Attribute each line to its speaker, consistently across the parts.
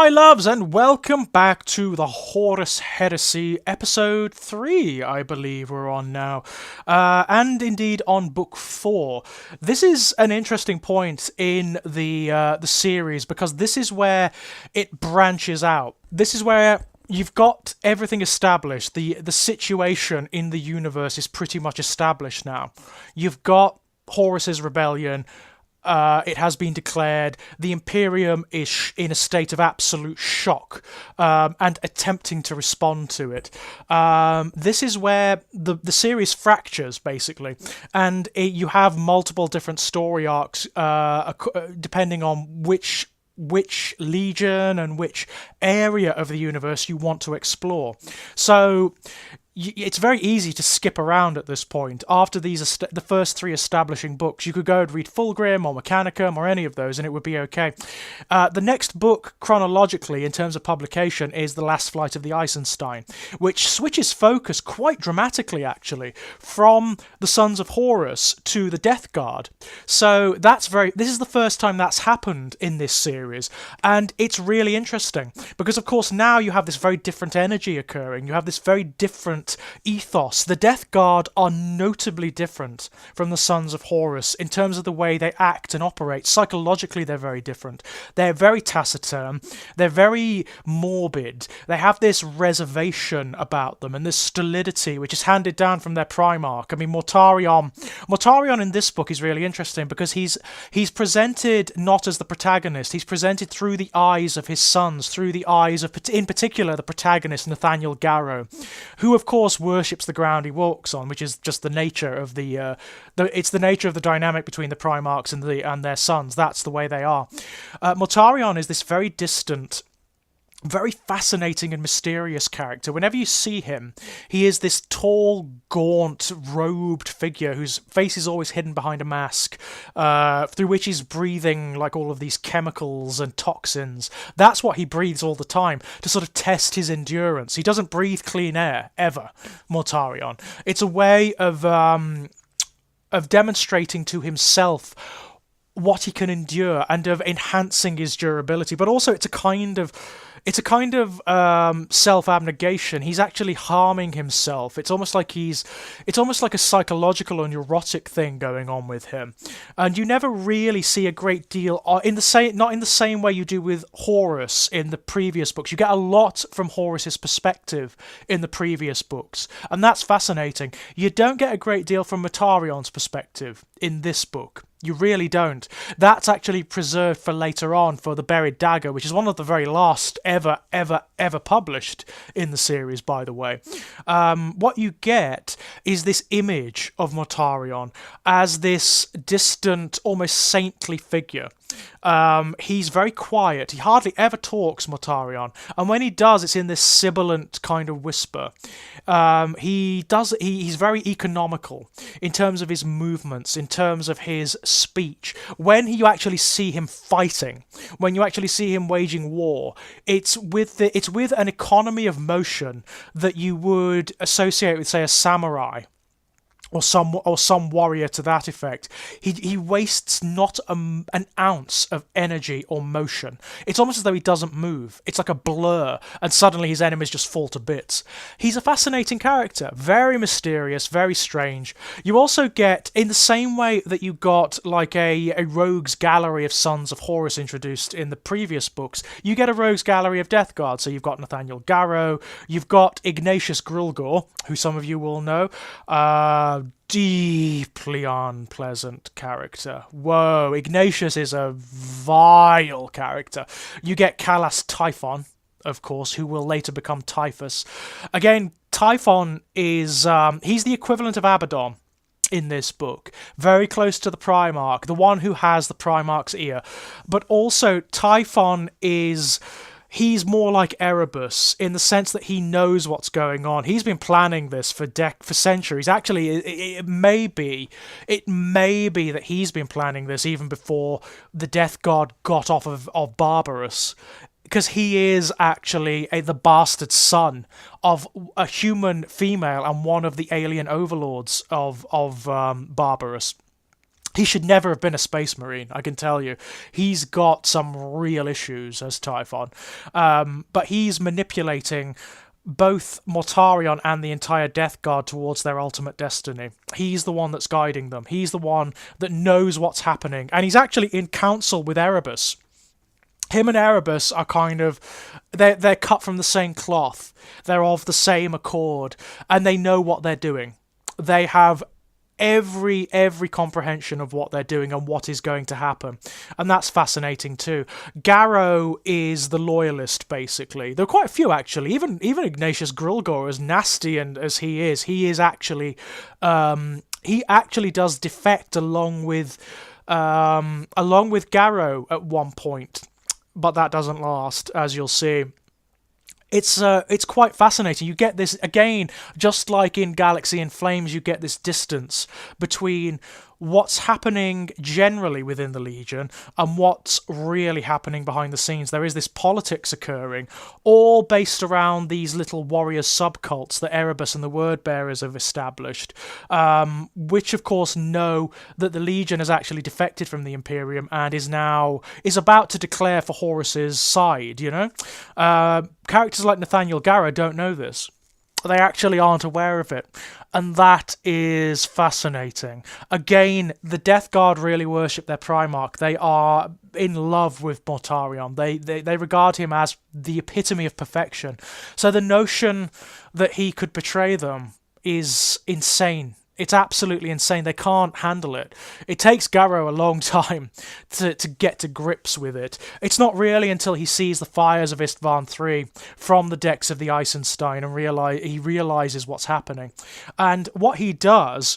Speaker 1: my loves, and welcome back to the Horus Heresy, episode 3, I believe we're on now, and indeed on book 4. This is an interesting point in the series, because this is where it branches out. This is where you've got everything established. The situation in the universe is pretty much established now. You've got Horus's rebellion. It has been declared. The Imperium is in a state of absolute shock and attempting to respond to it. This is where the series fractures, basically, and you have multiple different story arcs depending on which legion and which area of the universe you want to explore. So it's very easy to skip around at this point. After the first 3 establishing books, you could go and read Fulgrim or Mechanicum or any of those, and it would be okay. The next book, chronologically, in terms of publication, is The Last Flight of the Eisenstein, which switches focus quite dramatically, actually, from the Sons of Horus to the Death Guard. So this is the first time that's happened in this series, and it's really interesting, because, of course, now you have this very different energy occurring. You have this very different ethos. The Death Guard are notably different from the Sons of Horus in terms of the way they act and operate. Psychologically, they're very different. They're very taciturn. They're very morbid. They have this reservation about them and this stolidity, which is handed down from their Primarch. I mean, Mortarion in this book is really interesting because he's presented not as the protagonist. He's presented through the eyes of his sons, through the eyes of, in particular, the protagonist, Nathaniel Garrow, who, of course, worships the ground he walks on, which is just the nature of it's the nature of the dynamic between the Primarchs and their sons. That's the way they are. Mortarion is this very distant, very fascinating and mysterious character. Whenever you see him, he is this tall, gaunt, robed figure whose face is always hidden behind a mask, through which he's breathing like all of these chemicals and toxins. That's what he breathes all the time, to sort of test his endurance. He doesn't breathe clean air, ever, Mortarion. It's a way of demonstrating to himself what he can endure and of enhancing his durability, but also it's a kind of self-abnegation. He's actually harming himself. It's almost like a psychological or neurotic thing going on with him, and you never really see a great deal not in the same way you do with Horus in the previous books. You get a lot from Horus's perspective in the previous books, and that's fascinating. You don't get a great deal from Mortarion's perspective in this book. You really don't. That's actually preserved for later on, for The Buried Dagger, which is one of the very last ever published in the series, by the way. What you get is this image of Mortarion as this distant, almost saintly figure. He's very quiet. He hardly ever talks, Mortarion, and when he does, it's in this sibilant kind of whisper. He's very economical in terms of his movements, in terms of his speech. When you actually see him fighting, when you actually see him waging war, it's with an economy of motion that you would associate with, say, a samurai or some warrior to that effect. He wastes not an ounce of energy or motion. It's almost as though he doesn't move. It's like a blur, and suddenly his enemies just fall to bits. He's a fascinating character, very mysterious, very strange. You also get, in the same way that you got like a rogues gallery of Sons of Horus introduced in the previous books, you get a rogues gallery of Death Guard. So you've got Nathaniel Garrow, you've got Ignatius Grilgor, who some of you will know, deeply unpleasant character. Whoa, Ignatius is a vile character. You get Calas Typhon, of course, who will later become Typhus. Again, Typhon is he's the equivalent of Abaddon in this book, very close to the Primarch, the one who has the Primarch's ear. But also Typhon he's more like Erebus in the sense that he knows what's going on. He's been planning this for centuries. Actually, it may be that he's been planning this even before the Death Guard got off of Barbarus, because he is actually the bastard son of a human female and one of the alien overlords of Barbarus. He should never have been a space marine, I can tell you. He's got some real issues as Typhon. But he's manipulating both Mortarion and the entire Death Guard towards their ultimate destiny. He's the one that's guiding them. He's the one that knows what's happening. And he's actually in council with Erebus. Him and Erebus are kind of... They're cut from the same cloth. They're of the same accord. And they know what they're doing. They have every comprehension of what they're doing and what is going to happen, and that's fascinating too. Garrow is the loyalist, basically. There are quite a few, actually. Even Ignatius Grilgor, as nasty and as he is actually he actually does defect along with Garrow at one point, but that doesn't last, as you'll see. It's quite fascinating. You get this, again, just like in Galaxy in Flames, you get this distance between what's happening generally within the Legion and what's really happening behind the scenes. There is this politics occurring, all based around these little warrior subcults that Erebus and the Wordbearers have established, which of course know that the Legion has actually defected from the Imperium and is about to declare for Horus's side, you know? Characters like Nathaniel Garrow don't know this. They actually aren't aware of it. And that is fascinating. Again, the Death Guard really worship their Primarch. They are in love with Mortarion. They regard him as the epitome of perfection. So the notion that he could betray them is insane. It's absolutely insane. They can't handle it. It takes Garrow a long time to get to grips with it. It's not really until he sees the fires of Istvan III from the decks of the Eisenstein and he realizes what's happening. And what he does,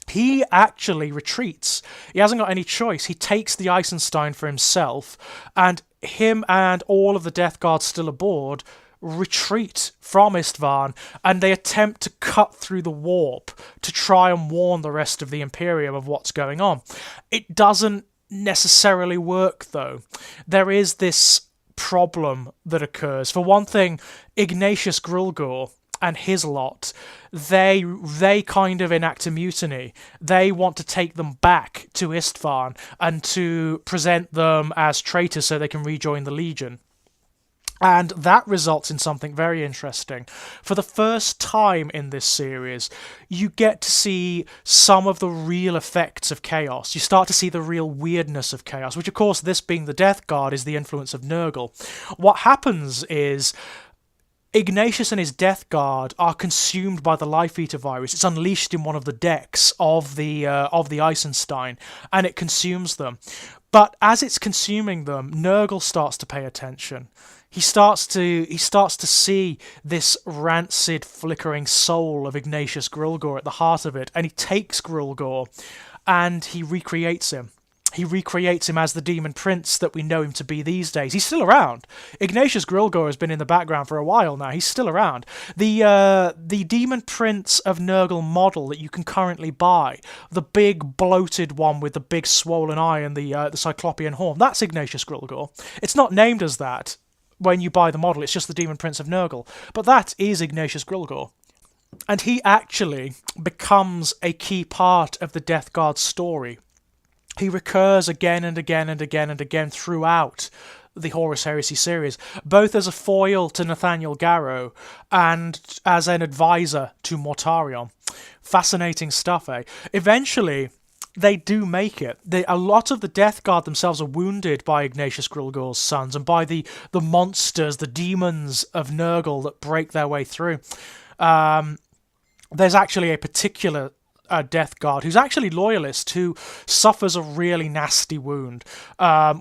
Speaker 1: he actually retreats. He hasn't got any choice. He takes the Eisenstein for himself, and him and all of the Death Guard still aboard retreat from Istvan, and they attempt to cut through the warp to try and warn the rest of the Imperium of what's going on. It doesn't necessarily work, though. There is this problem that occurs. For one thing, Ignatius Grilgor and his lot, they kind of enact a mutiny. They want to take them back to Istvan and to present them as traitors so they can rejoin the Legion. And that results in something very interesting. For the first time in this series, you get to see some of the real effects of chaos. You start to see the real weirdness of chaos, which of course, this being the Death Guard, is the influence of Nurgle. What happens is Ignatius and his Death Guard are consumed by the Life Eater virus. It's unleashed in one of the decks of the Eisenstein, and it consumes them. But as it's consuming them, Nurgle starts to pay attention. He starts to see this rancid, flickering soul of Ignatius Grilgor at the heart of it, and he takes Grilgor and he recreates him. He recreates him as the Demon Prince that we know him to be these days. He's still around. Ignatius Grilgor has been in the background for a while now. He's still around. The Demon Prince of Nurgle model that you can currently buy, the big bloated one with the big swollen eye and the Cyclopean horn, that's Ignatius Grilgor. It's not named as that when you buy the model, it's just the Demon Prince of Nurgle. But that is Ignatius Grilgor. And he actually becomes a key part of the Death Guard story. He recurs again and again and again and again throughout the Horus Heresy series, both as a foil to Nathaniel Garrow and as an advisor to Mortarion. Fascinating stuff, eh? Eventually, they do make it. A lot of the Death Guard themselves are wounded by Ignatius Grilgor's sons and by the monsters, the demons of Nurgle that break their way through. There's actually a particular Death Guard who's actually loyalist, who suffers a really nasty wound,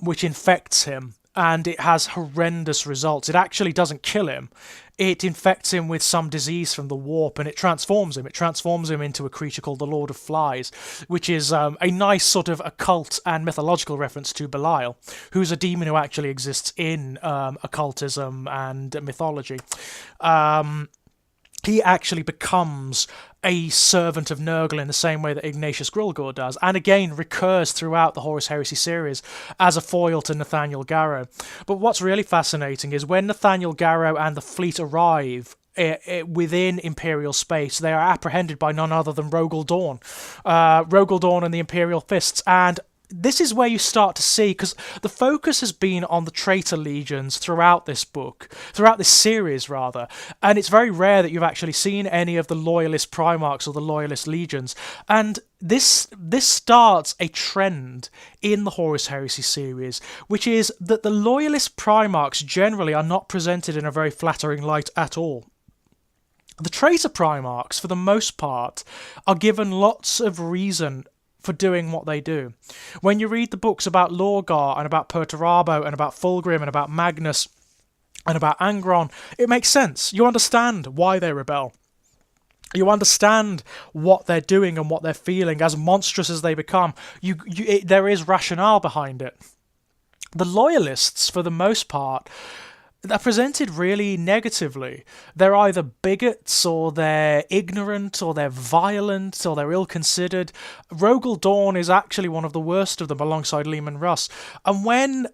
Speaker 1: which infects him, and it has horrendous results. It actually doesn't kill him. It infects him with some disease from the warp, and it transforms him. It transforms him into a creature called the Lord of Flies, which is a nice sort of occult and mythological reference to Belial, who's a demon who actually exists in occultism and mythology. He actually becomes a servant of Nurgle in the same way that Ignatius Grilgor does, and again recurs throughout the Horus Heresy series as a foil to Nathaniel Garrow. But what's really fascinating is when Nathaniel Garrow and the fleet arrive within Imperial space. They are apprehended by none other than Rogel Dawn. Rogel Dawn and the Imperial Fists, and this is where you start to see, because the focus has been on the traitor legions throughout this series rather, and it's very rare that you've actually seen any of the loyalist Primarchs or the loyalist legions, and this starts a trend in the Horus Heresy series, which is that the loyalist Primarchs generally are not presented in a very flattering light at all. The traitor Primarchs, for the most part, are given lots of reason for doing what they do. When you read the books about Lorgar and about Perturabo and about Fulgrim and about Magnus and about Angron, it makes sense. You understand why they rebel. You understand what they're doing and what they're feeling. As monstrous as they become, there is rationale behind it. The loyalists, for the most part, they're presented really negatively. They're either bigots, or they're ignorant, or they're violent, or they're ill-considered. Rogel Dawn is actually one of the worst of them, alongside Leman Russ. And when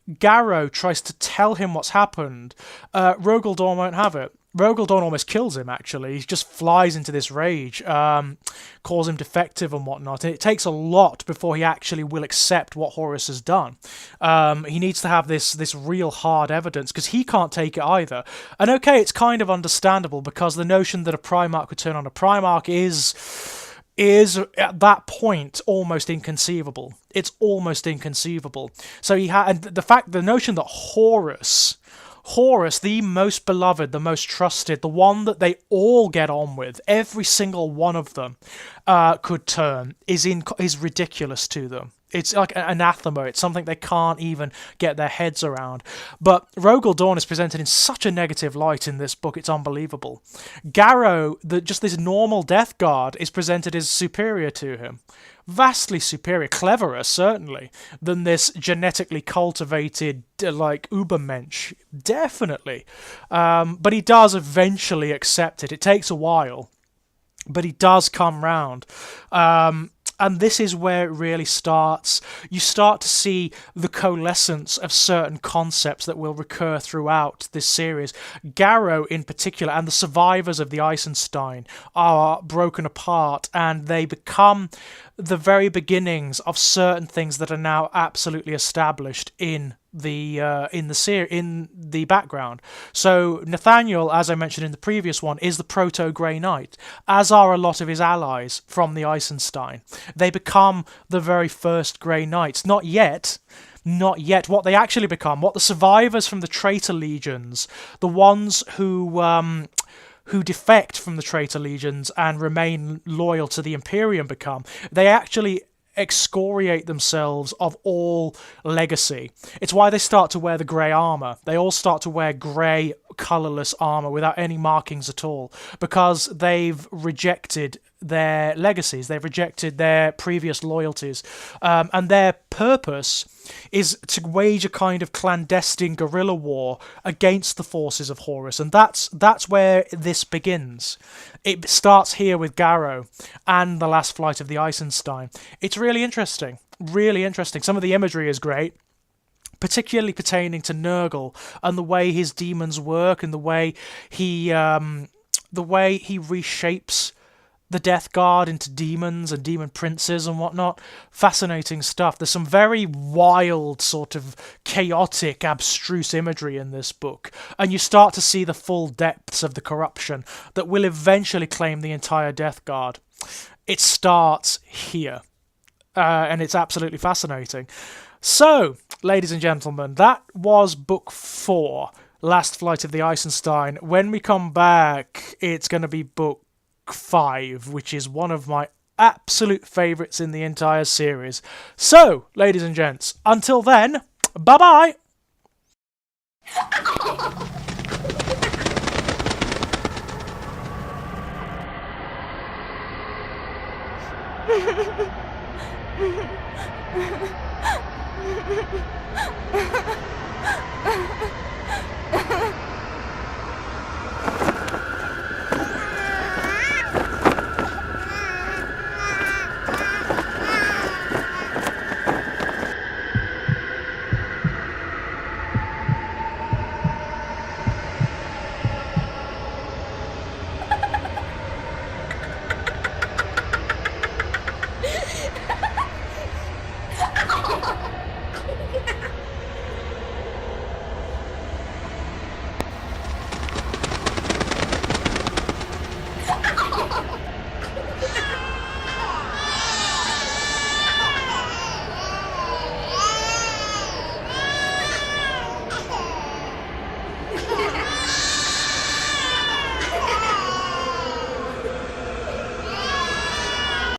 Speaker 1: Garrow tries to tell him what's happened, Rogel Dawn won't have it. Rogel Dawn almost kills him, actually. He just flies into this rage, calls him defective and whatnot. And it takes a lot before he actually will accept what Horus has done. He needs to have this real hard evidence, because he can't take it either. And okay, it's kind of understandable, because the notion that a Primarch would turn on a Primarch is at that point almost inconceivable. It's almost inconceivable. So and the notion that Horus, the most beloved, the most trusted, the one that they all get on with, every single one of them could turn, is ridiculous to them. It's like an anathema. It's something they can't even get their heads around. But Rogel Dawn is presented in such a negative light in this book, it's unbelievable. Garrow, just this normal Death Guard, is presented as superior to him. Vastly superior, cleverer, certainly, than this genetically cultivated, Ubermensch. Definitely. But he does eventually accept it. It takes a while, but he does come round. And this is where it really starts. You start to see the coalescence of certain concepts that will recur throughout this series. Garrow, in particular, and the survivors of the Eisenstein are broken apart, and they become the very beginnings of certain things that are now absolutely established in the background. So Nathaniel, as I mentioned in the previous one, is the proto-Grey Knight, as are a lot of his allies from the Eisenstein. They become the very first Grey Knights. Not yet. What they actually become, what the survivors from the traitor legions, the ones who defect from the traitor legions and remain loyal to the Imperium become, they actually excoriate themselves of all legacy. It's why they start to wear the grey armour. They all start to wear grey, colourless armour without any markings at all, because they've rejected their legacies, they've rejected their previous loyalties, and their purpose is to wage a kind of clandestine guerrilla war against the forces of Horus, and that's where this begins. It starts here with Garrow and the last flight of the Eisenstein. It's really interesting, really interesting. Some of the imagery is great, particularly pertaining to Nurgle and the way his demons work, and the way he reshapes the Death Guard into demons and demon princes and whatnot. Fascinating stuff. There's some very wild, sort of chaotic, abstruse imagery in this book, and you start to see the full depths of the corruption that will eventually claim the entire Death Guard. It starts here, and it's absolutely fascinating. So, ladies and gentlemen, that was Book 4, Last Flight of the Eisenstein. When we come back, it's going to be Book 5, which is one of my absolute favourites in the entire series. So, ladies and gents, until then, bye-bye!